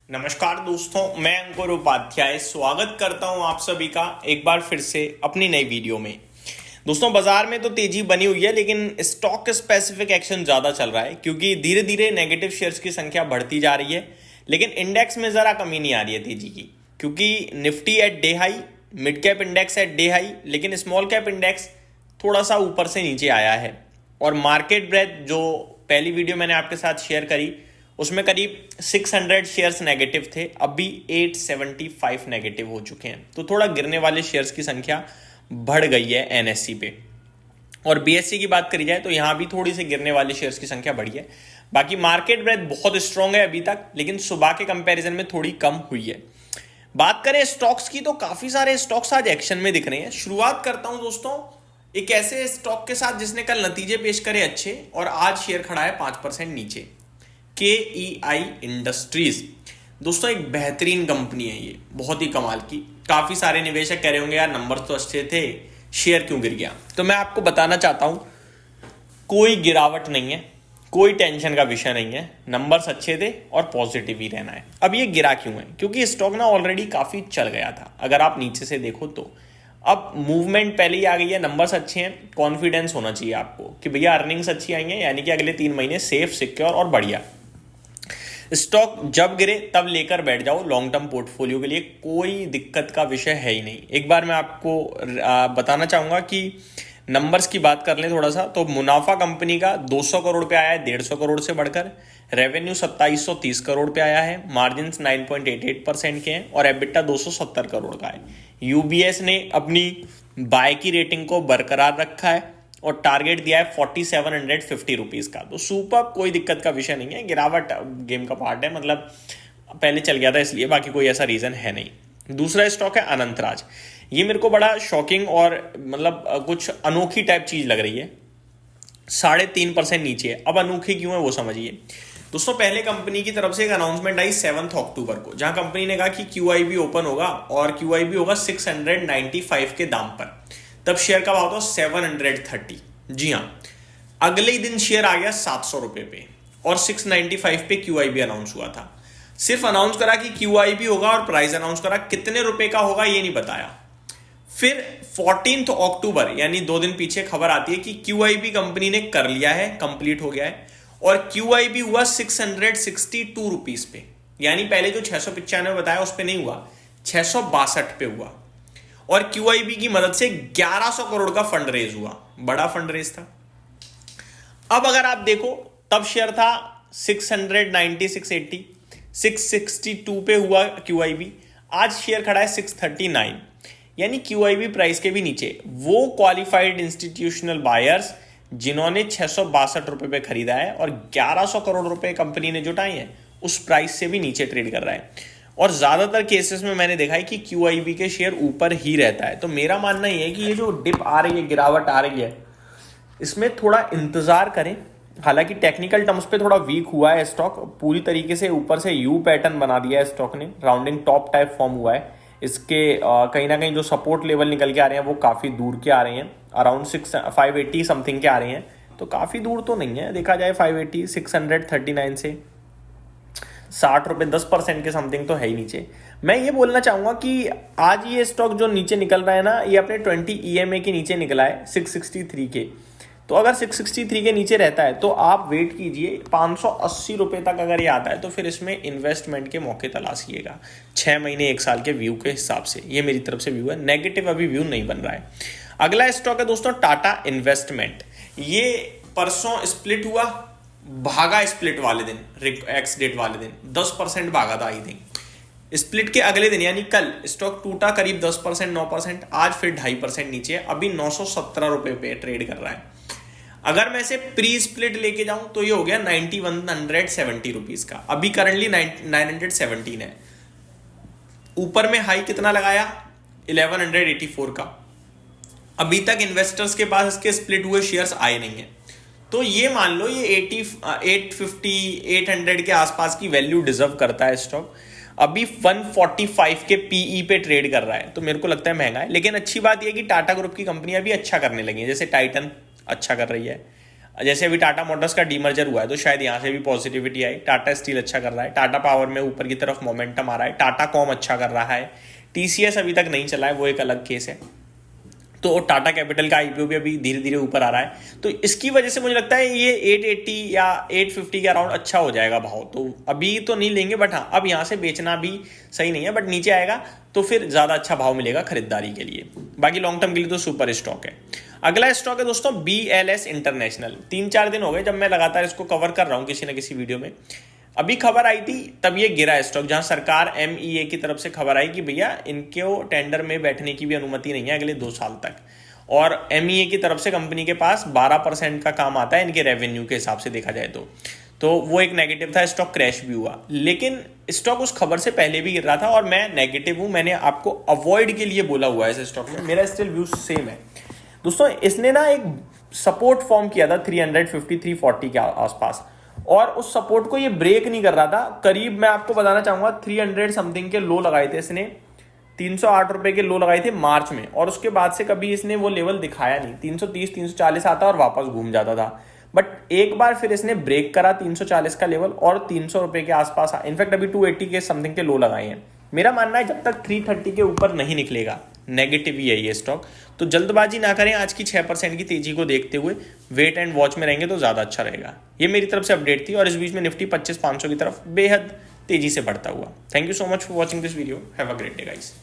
नमस्कार दोस्तों, मैं अंकुर उपाध्याय स्वागत करता हूं आप सभी का एक बार फिर से अपनी नई वीडियो में। दोस्तों, बाजार में तो तेजी बनी हुई है, लेकिन स्टॉक स्पेसिफिक एक्शन ज्यादा चल रहा है क्योंकि धीरे धीरे नेगेटिव शेयर्स की संख्या बढ़ती जा रही है। लेकिन इंडेक्स में जरा कमी नहीं आ रही है तेजी की, क्योंकि Nifty at day high, mid cap index at day high, लेकिन स्मॉल कैप इंडेक्स थोड़ा सा ऊपर से नीचे आया है। और मार्केट ब्रेथ जो पहली वीडियो मैंने आपके साथ शेयर करी, उसमें करीब 600 शेयर्स नेगेटिव थे, अभी 875 नेगेटिव हो चुके हैं। तो थोड़ा गिरने वाले शेयर्स की संख्या बढ़ गई है एनएससी पे। और बीएससी की बात करी जाए तो यहां भी थोड़ी सी गिरने वाले शेयर्स की संख्या बढ़ी है। बाकी मार्केट ब्रेथ बहुत स्ट्रांग है अभी तक, लेकिन सुबह के कंपैरिजन में थोड़ी कम हुई है। बात करें स्टॉक्स की तो काफी सारे स्टॉक्स आज एक्शन में दिख रहे हैं। शुरुआत करता हूं दोस्तों एक ऐसे स्टॉक के साथ जिसने कल नतीजे पेश करे अच्छे और आज शेयर खड़ा है 5% नीचे। KEI इंडस्ट्रीज दोस्तों एक बेहतरीन कंपनी है, ये बहुत ही कमाल की। काफी सारे निवेशक कह रहे होंगे यार नंबर तो अच्छे थे, शेयर क्यों गिर गया। तो मैं आपको बताना चाहता हूं कोई गिरावट नहीं है, कोई टेंशन का विषय नहीं है। नंबर्स अच्छे थे और पॉजिटिव ही रहना है। अब ये गिरा क्यों है? क्योंकि स्टॉक ना ऑलरेडी काफी चल गया था, अगर आप नीचे से देखो तो। अब मूवमेंट पहले ही आ गई है, नंबर्स अच्छे हैं, कॉन्फिडेंस होना चाहिए आपको कि भैया अर्निंग्स अच्छी आई हैं, यानी कि अगले 3 महीने सेफ, सिक्योर और बढ़िया। स्टॉक जब गिरे तब लेकर बैठ जाओ, लॉन्ग टर्म पोर्टफोलियो के लिए कोई दिक्कत का विषय है ही नहीं। एक बार मैं आपको बताना चाहूंगा कि नंबर्स की बात कर लें थोड़ा सा, तो मुनाफा कंपनी का 200 करोड़ पे आया है, 150 करोड़ से बढ़कर। रेवेन्यू 2730 करोड़ पे आया है, मार्जिन 9.88% के हैं और एबिटा 270 करोड़ का है। यूबीएस ने अपनी बाय की रेटिंग को बरकरार रखा है और टारगेट दिया है 4750 रुपीज का। तो सुपर, कोई दिक्कत का विषय नहीं है। गिरावट गेम का पार्ट है, मतलब पहले चल गया था इसलिए, बाकी कोई ऐसा रीजन है नहीं। दूसरा स्टॉक है अनंतराज। ये मेरे को बड़ा शॉकिंग और मतलब कुछ अनोखी टाइप चीज लग रही है। 3.5% नीचे है। अब अनोखी क्यों है वो समझिए दोस्तों। पहले कंपनी की तरफ से एक अनाउंसमेंट आई 7 अक्टूबर को, जहां कंपनी ने कहा कि QIB ओपन होगा और QIB होगा 695 के दाम पर। तब शेयर का भाव था 730। जी हाँ, अगले ही दिन शेयर आ गया 700 रुपए पे और 695 पे QIB अनाउंस हुआ था। सिर्फ अनाउंस करा कि QIB होगा और प्राइस अनाउंस करा, कितने रुपए का होगा ये नहीं बताया। फिर 14 अक्टूबर यानी 2 दिन पीछे खबर आती है कि QIB कंपनी ने कर लिया है, कंप्लीट हो गया है और QIB हुआ 662 रुपीज पे। यानी पहले जो 695 बताया उस पे नहीं हुआ, 662 पे हुआ। और QIB की मदद से 1100 करोड़ का फंड रेज हुआ, बड़ा फंड रेज था। अब अगर आप देखो तब शेयर था 690, 680, 662 पे हुआ QIB। आज शेयर खड़ा है 639, यानी QIB प्राइस के भी नीचे। वो क्वालिफाइड इंस्टीट्यूशनल बायर्स जिन्होंने 662 रुपए पे खरीदा है और 1100 करोड़ रुपए कंपनी ने जुटाए हैं, उस प्राइस से भी नीचे ट्रेड कर रहा है। और ज्यादातर केसेस में मैंने देखा है कि QIB के शेयर ऊपर ही रहता है। तो मेरा मानना ये है कि ये जो डिप आ रही है, गिरावट आ रही है, इसमें थोड़ा इंतजार करें। हालांकि टेक्निकल टर्म्स पे थोड़ा वीक हुआ है स्टॉक, पूरी तरीके से ऊपर से यू पैटर्न बना दिया है स्टॉक ने, राउंडिंग टॉप टाइप फॉर्म हुआ है। इसके कहीं ना कहीं जो सपोर्ट लेवल निकल के आ रहे हैं वो काफी दूर के आ रहे हैं, अराउंड 580 समथिंग के आ रहे हैं। तो काफी दूर तो नहीं है, देखा जाए 580, 639 से 60 रुपए 10% के समथिंग तो है ही नीचे। मैं ये बोलना चाहूंगा कि आज ये स्टॉक जो नीचे निकल रहा है ना, ये अपने 20 EMA के नीचे निकला है 663 के। तो अगर 663 के नीचे रहता है तो आप वेट कीजिए, 580 रुपए तक अगर ये आता है तो फिर इसमें इन्वेस्टमेंट के मौके तलाशिएगा 6 महीने 1 साल के व्यू के हिसाब से। ये मेरी तरफ से व्यू है, नेगेटिव अभी व्यू नहीं बन रहा है। अगला स्टॉक है दोस्तों टाटा इन्वेस्टमेंट। ये परसों स्प्लिट हुआ, भागा स्प्लिट वाले दिन, एक्स डेट वाले दिन 10% भागा था आई थिंक। स्प्लिट के अगले दिन यानी कल स्टॉक टूटा करीब 10%, 9%। आज फिर 2.5% नीचे है, अभी 917 रुपए पे ट्रेड कर रहा है। अगर मैं इसे प्री स्प्लिट लेके जाऊं तो ये हो गया 9170 रुपीज का, अभी करंटली 917 है। ऊपर में हाई कितना लगाया 1184 का। अभी तक इन्वेस्टर्स के पास इसके स्प्लिट हुए शेयर्स आए नहीं है। तो ये मान लो ये 850, 800 के आसपास की वैल्यू डिजर्व करता है स्टॉक। अभी 145 के पीई पे ट्रेड कर रहा है, तो मेरे को लगता है महंगा है। लेकिन अच्छी बात यह कि टाटा ग्रुप की कंपनियां भी अच्छा करने लगी हैं, जैसे टाइटन अच्छा कर रही है, जैसे अभी टाटा मोटर्स का डीमर्जर हुआ है तो शायद यहाँ से भी पॉजिटिविटी आई। टाटा स्टील अच्छा कर रहा है, टाटा पावर में ऊपर की तरफ मोमेंटम आ रहा है, टाटा कॉम अच्छा कर रहा है, टीसीएस अभी तक नहीं चला है, वो एक अलग केस है। तो टाटा कैपिटल का आईपीओ भी अभी धीरे धीरे ऊपर आ रहा है, तो इसकी वजह से मुझे लगता है ये 880 या 850 के अराउंड अच्छा हो जाएगा भाव। तो अभी तो नहीं लेंगे, बट हाँ अब यहाँ से बेचना भी सही नहीं है, बट नीचे आएगा तो फिर ज़्यादा अच्छा भाव मिलेगा खरीदारी के लिए। बाकी लॉन्ग टर्म के लिए तो सुपर स्टॉक है। अगला स्टॉक है दोस्तों BLS इंटरनेशनल। 3-4 दिन हो गए जब मैं लगातार इसको कवर कर रहा हूँ किसी न किसी वीडियो में। अभी खबर आई थी तब ये गिरा स्टॉक, जहां सरकार MEA की तरफ से खबर आई कि भैया इनके टेंडर में बैठने की भी अनुमति नहीं है अगले 2 साल तक, और MEA की तरफ से कंपनी के पास 12% का काम आता है इनके रेवेन्यू के हिसाब से देखा जाए तो वो एक नेगेटिव था, स्टॉक क्रैश भी हुआ। लेकिन स्टॉक उस खबर से पहले भी गिर रहा था और मैं नेगेटिव हूं, मैंने आपको अवॉइड के लिए बोला हुआ है इस स्टॉक में, मेरा स्टिल व्यू सेम है दोस्तों। इसने ना एक सपोर्ट फॉर्म किया था 350-340 के आसपास, और उस सपोर्ट को ये ब्रेक नहीं कर रहा था। करीब मैं आपको बताना चाहूंगा 300 समथिंग के लो लगाए थे इसने, 308 रुपए के लो लगाए थे मार्च में, और उसके बाद से कभी इसने वो लेवल दिखाया नहीं। 330-340 आता और वापस घूम जाता था, बट एक बार फिर इसने ब्रेक करा 340 का लेवल और 300 रुपए के आसपास। इनफैक्ट अभी 280 के समथिंग के लो लगाए हैं। मेरा मानना है जब तक 330 के ऊपर नहीं निकलेगा नेगेटिव ही है ये स्टॉक, तो जल्दबाजी ना करें। आज की 6% की तेजी को देखते हुए वेट एंड वॉच में रहेंगे तो ज़्यादा अच्छा रहेगा। ये मेरी तरफ से अपडेट थी, और इस बीच में निफ्टी 25-500 की तरफ बेहद तेजी से बढ़ता हुआ। Thank you so much for watching this video. Have a great day guys.